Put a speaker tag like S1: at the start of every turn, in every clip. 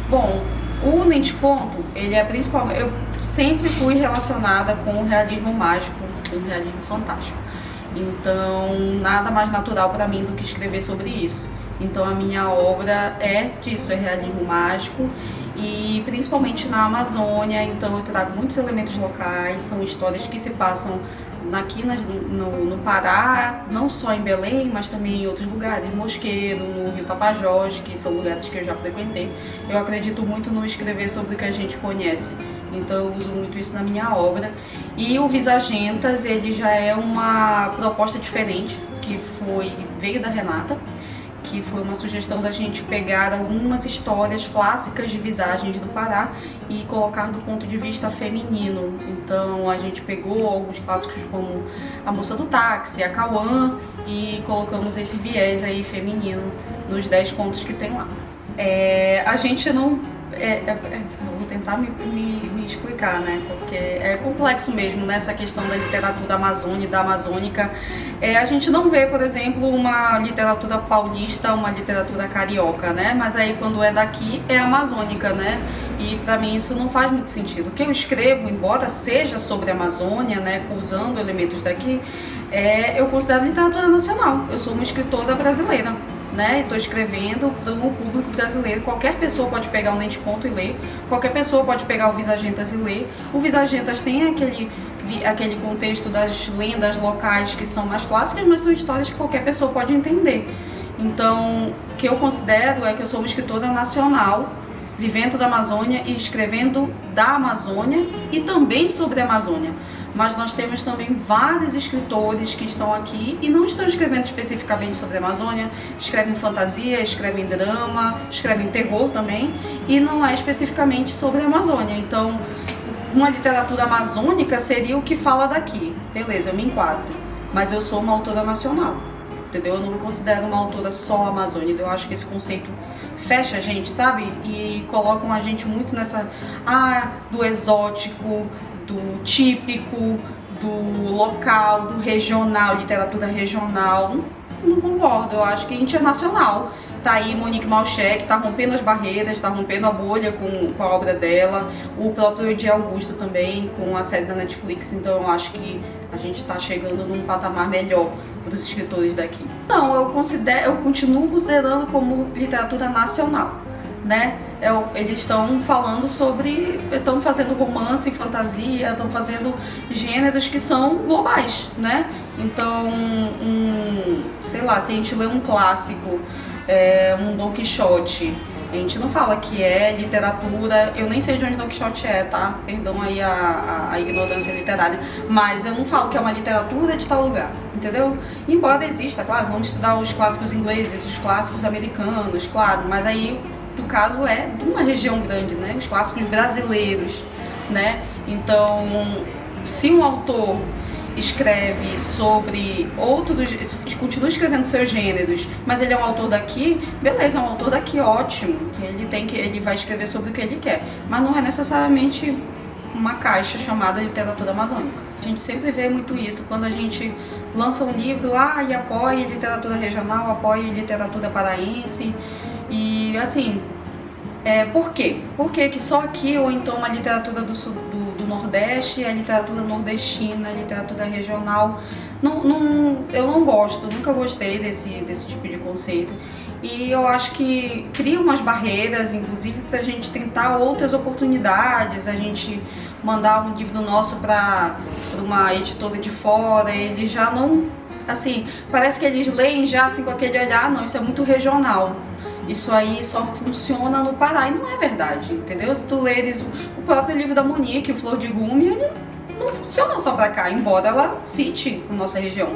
S1: Bom, o Lente Conto, ele é principalmente... Eu sempre fui relacionada com o realismo mágico, com o realismo fantástico. Então, nada mais natural para mim do que escrever sobre isso. Então, a minha obra é disso, é realismo mágico e principalmente na Amazônia. Então, eu trago muitos elementos locais, são histórias que se passam aqui no Pará, não só em Belém, mas também em outros lugares, Mosqueiro, no Rio Tapajós, que são lugares que eu já frequentei. Eu acredito muito no escrever sobre o que a gente conhece, então eu uso muito isso na minha obra. E o Visagentas, ele já é uma proposta diferente, que veio da Renata, que foi uma sugestão da gente pegar algumas histórias clássicas de visagens do Pará e colocar do ponto de vista feminino. Então a gente pegou alguns clássicos como A Moça do Táxi, a Cauã, e colocamos esse viés aí feminino nos 10 contos que tem lá. A gente não... eu vou tentar me explicar, né? Porque é complexo mesmo, né? Essa questão da literatura amazônica, da amazônica. A gente não vê, por exemplo, uma literatura paulista, uma literatura carioca, né? Mas aí quando é daqui, é amazônica, né? E pra mim isso não faz muito sentido. O que eu escrevo, embora seja sobre a Amazônia, né? Usando elementos daqui, eu considero literatura nacional. Eu sou uma escritora brasileira, né? Estou escrevendo para o público brasileiro. Qualquer pessoa pode pegar um Lente Conto e ler, qualquer pessoa pode pegar o Visagentas e ler. O Visagentas tem aquele contexto das lendas locais que são mais clássicas, mas são histórias que qualquer pessoa pode entender. Então, o que eu considero é que eu sou uma escritora nacional, vivendo da Amazônia e escrevendo da Amazônia e também sobre a Amazônia. Mas nós temos também vários escritores que estão aqui e não estão escrevendo especificamente sobre a Amazônia, escrevem fantasia, escrevem drama, escrevem terror também, e não é especificamente sobre a Amazônia. Então, uma literatura amazônica seria o que fala daqui. Beleza, eu me enquadro, mas eu sou uma autora nacional, entendeu? Eu não me considero uma autora só amazônica. Eu acho que esse conceito fecha a gente, sabe? E colocam a gente muito nessa... do exótico, do típico, do local, do regional, literatura regional. Não concordo, eu acho que é internacional. Tá aí Monique Malchek, tá rompendo as barreiras, tá rompendo a bolha com a obra dela. O próprio Edir Augusto também, com a série da Netflix. Então eu acho que a gente tá chegando num patamar melhor para os escritores daqui. Não, eu continuo considerando como literatura nacional, né? Eles estão falando estão fazendo romance, fantasia, estão fazendo gêneros que são globais, né? Então, sei lá, se a gente lê um clássico, um Dom Quixote, a gente não fala que é literatura, eu nem sei de onde Dom Quixote é, tá? Perdão aí a ignorância literária, mas eu não falo que é uma literatura de tal lugar, entendeu? Embora exista, claro, vamos estudar os clássicos ingleses, os clássicos americanos, claro, mas aí no caso é de uma região grande, né? Os clássicos brasileiros, né? Então, se um autor escreve sobre outros, continua escrevendo seus gêneros, mas ele é um autor daqui, beleza, é um autor daqui, ótimo, ele vai escrever sobre o que ele quer, mas não é necessariamente uma caixa chamada literatura amazônica. A gente sempre vê muito isso, quando a gente lança um livro, e apoia literatura regional, apoia literatura paraense, e assim, por quê? Por que só aqui, ou então a literatura do Nordeste, a literatura nordestina, a literatura regional? Eu não gosto, nunca gostei desse tipo de conceito. E eu acho que cria umas barreiras, inclusive, para a gente tentar outras oportunidades, a gente mandar um livro nosso para uma editora de fora, eles já não... Assim, parece que eles leem já assim, com aquele olhar, não, isso é muito regional. Isso aí só funciona no Pará, e não é verdade, entendeu? Se tu leres o próprio livro da Monique, o Flor de Gume, ele não funciona só pra cá, embora ela cite a nossa região.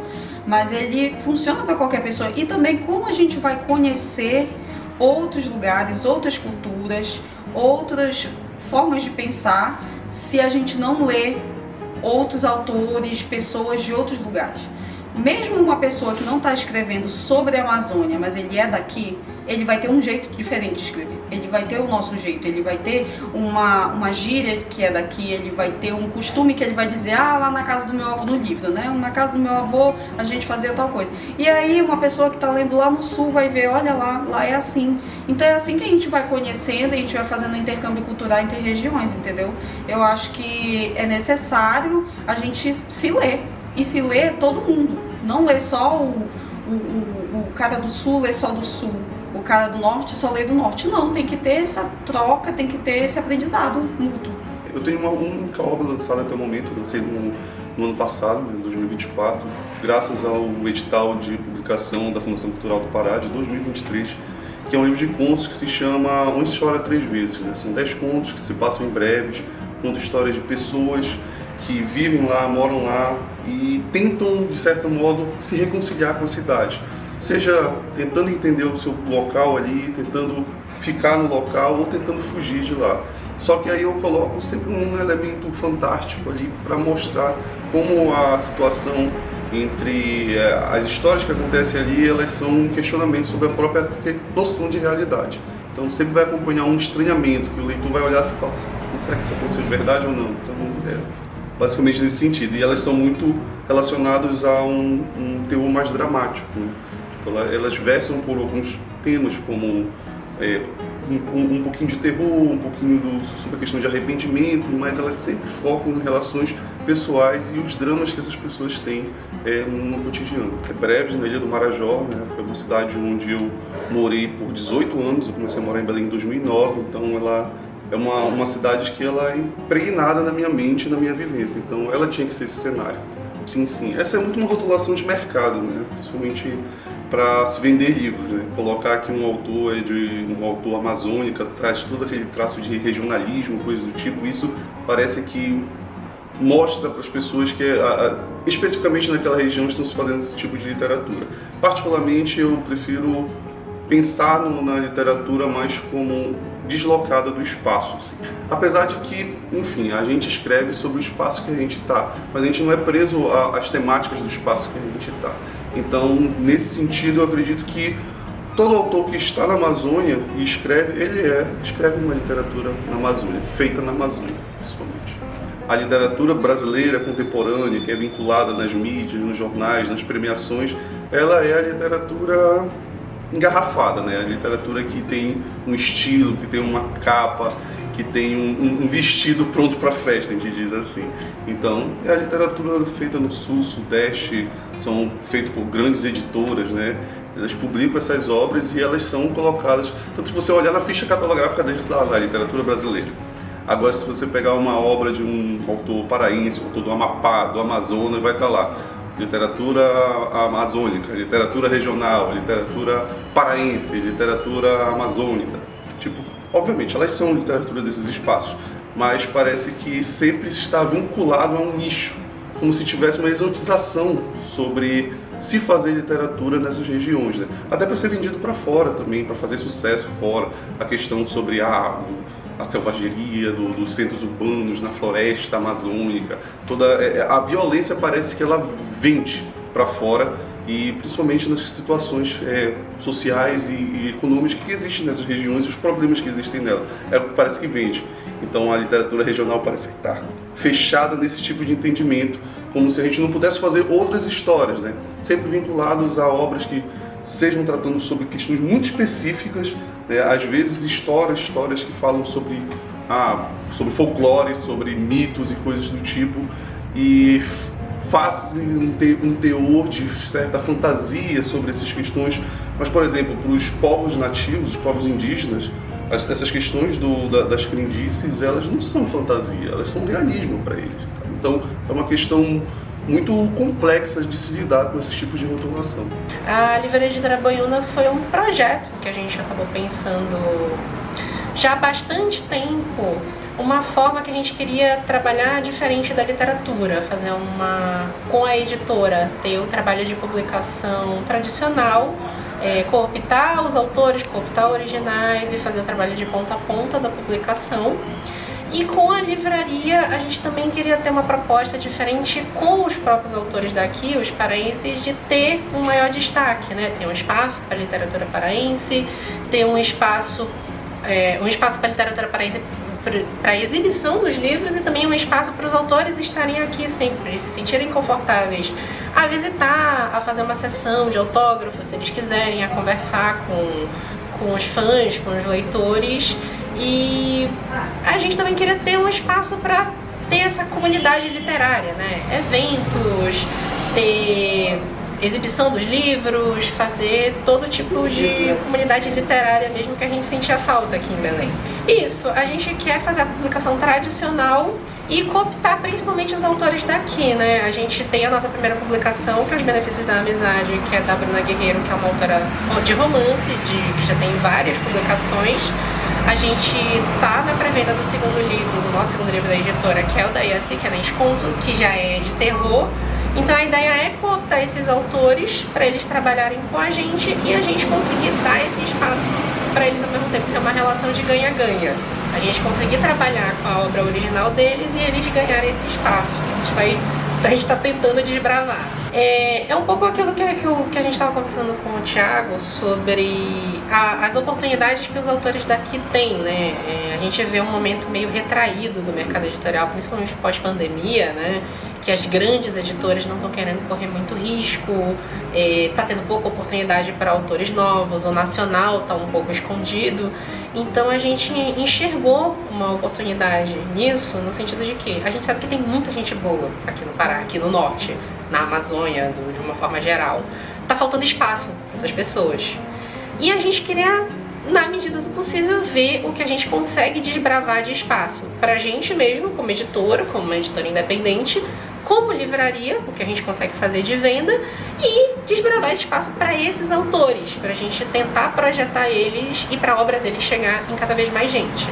S1: Mas ele funciona para qualquer pessoa. E também como a gente vai conhecer outros lugares, outras culturas, outras formas de pensar, se a gente não lê outros autores, pessoas de outros lugares. Mesmo uma pessoa que não está escrevendo sobre a Amazônia, mas ele é daqui, ele vai ter um jeito diferente de escrever. Ele vai ter o nosso jeito, ele vai ter uma gíria que é daqui, ele vai ter um costume que ele vai dizer, lá na casa do meu avô, no livro, né? Na casa do meu avô a gente fazia tal coisa. E aí uma pessoa que está lendo lá no sul vai ver, olha lá é assim. Então é assim que a gente vai conhecendo, a gente vai fazendo um intercâmbio cultural entre regiões, entendeu? Eu acho que é necessário a gente se ler, e se ler todo mundo. Não ler só o cara do sul, ler só do sul. O cara do norte só lê do norte. Não, tem que ter essa troca, tem que ter esse aprendizado mútuo.
S2: Eu tenho uma única obra lançada até o momento, lancei no ano passado, em 2024, graças ao edital de publicação da Fundação Cultural do Pará de 2023, que é um livro de contos que se chama Onde se Chora Três Vezes. Né? São 10 contos que se passam em breves, contam histórias de pessoas que vivem lá, moram lá e tentam, de certo modo, se reconciliar com a cidade. Seja tentando entender o seu local ali, tentando ficar no local ou tentando fugir de lá. Só que aí eu coloco sempre um elemento fantástico ali para mostrar como a situação entre as histórias que acontecem ali, elas são um questionamento sobre a própria noção de realidade. Então sempre vai acompanhar um estranhamento, que o leitor vai olhar assim e falar, será que isso aconteceu de verdade ou não? Então, basicamente nesse sentido. E elas são muito relacionadas a um teor mais dramático. Né? Tipo, elas versam por alguns temas como um pouquinho de terror, um pouquinho sobre a questão de arrependimento, mas elas sempre focam em relações pessoais e os dramas que essas pessoas têm no cotidiano. Breves, na Ilha do Marajó, né? Foi uma cidade onde eu morei por 18 anos, eu comecei a morar em Belém em 2009, então ela é uma cidade que ela é impregnada na minha mente, na minha vivência, então ela tinha que ser esse cenário. Sim. Essa é muito uma rotulação de mercado, né? Principalmente para se vender livros, né? Colocar que um autor é de um autor amazônica, traz todo aquele traço de regionalismo, coisa do tipo, isso parece que mostra para as pessoas que especificamente naquela região estão se fazendo esse tipo de literatura. Particularmente eu prefiro pensar na literatura mais como deslocada do espaço. Assim. Apesar de que, enfim, a gente escreve sobre o espaço que a gente está, mas a gente não é preso às temáticas do espaço que a gente está. Então, nesse sentido, eu acredito que todo autor que está na Amazônia e escreve, escreve uma literatura na Amazônia, feita na Amazônia, principalmente. A literatura brasileira contemporânea, que é vinculada nas mídias, nos jornais, nas premiações, ela é a literatura engarrafada, né? A literatura que tem um estilo, que tem uma capa, que tem um vestido pronto para festa, a gente diz assim. Então, é a literatura feita no Sul, Sudeste, são feitas por grandes editoras, né? Elas publicam essas obras e elas são colocadas, tanto se você olhar na ficha catalográfica deles, lá, a literatura brasileira. Agora, se você pegar uma obra de um autor paraense, um autor do Amapá, do Amazonas, vai estar lá. Literatura amazônica, literatura regional, literatura paraense, literatura amazônica. Tipo, obviamente, elas são literatura desses espaços, mas parece que sempre está vinculado a um nicho, como se tivesse uma exotização sobre se fazer literatura nessas regiões, né? Até para ser vendido para fora também, para fazer sucesso fora. A questão sobre a selvageria dos centros urbanos na floresta amazônica, toda a violência parece que ela vende para fora e principalmente nas situações sociais e econômicas que existem nessas regiões e os problemas que existem nela. Parece que vende. Então a literatura regional parece que está fechada nesse tipo de entendimento, como se a gente não pudesse fazer outras histórias, né? Sempre vinculados a obras que sejam tratando sobre questões muito específicas, né? Às vezes histórias que falam sobre folclore, sobre mitos e coisas do tipo, e fazem um teor de certa fantasia sobre essas questões. Mas, por exemplo, para os povos nativos, os povos indígenas, essas questões das crendices, elas não são fantasia, elas são realismo para eles. Então, é uma questão muito complexa de se lidar com esses tipos de rotulação.
S3: A Livraria Editora Banhuna foi um projeto que a gente acabou pensando já há bastante tempo, uma forma que a gente queria trabalhar diferente da literatura, fazer com a editora, ter o trabalho de publicação tradicional, cooptar os autores, cooptar originais e fazer o trabalho de ponta a ponta da publicação. E com a livraria, a gente também queria ter uma proposta diferente com os próprios autores daqui, os paraenses, de ter um maior destaque, né? Ter um espaço para a literatura paraense, ter um espaço para a literatura paraense, para a exibição dos livros, e também um espaço para os autores estarem aqui sempre, se sentirem confortáveis a visitar, a fazer uma sessão de autógrafo, se eles quiserem, a conversar com os fãs, com os leitores. E a gente também queria ter um espaço para ter essa comunidade literária, né? Eventos, ter exibição dos livros, fazer todo tipo de comunidade literária mesmo, que a gente sentia falta aqui em Belém. Isso, a gente quer fazer a publicação tradicional e cooptar principalmente os autores daqui, né? A gente tem a nossa primeira publicação, que é Os Benefícios da Amizade, que é da Bruna Guerreiro, que é uma autora de romance, que já tem várias publicações. A gente tá na pré-venda do segundo livro, do nosso segundo livro da editora, que é o da Iaci, que é Na Desconto, que já é de terror. Então a ideia é cooptar esses autores para eles trabalharem com a gente e a gente conseguir dar esse espaço para eles ao mesmo tempo, ser uma relação de ganha-ganha. A gente conseguir trabalhar com a obra original deles e eles ganharem esse espaço. A gente está tentando desbravar. É um pouco aquilo que a gente estava conversando com o Thiago sobre as oportunidades que os autores daqui têm, né? A gente vê um momento meio retraído do mercado editorial, principalmente pós-pandemia, né? Que as grandes editoras não estão querendo correr muito risco, está tendo pouca oportunidade para autores novos, o nacional está um pouco escondido. Então a gente enxergou uma oportunidade nisso, no sentido de que a gente sabe que tem muita gente boa aqui no Pará, aqui no norte, na Amazônia, de uma forma geral. Tá faltando espaço para essas pessoas. E a gente queria, na medida do possível, ver o que a gente consegue desbravar de espaço pra gente mesmo, como editora, como uma editora independente, como livraria, o que a gente consegue fazer de venda, e desbravar esse espaço para esses autores, pra gente tentar projetar eles e pra obra deles chegar em cada vez mais gente.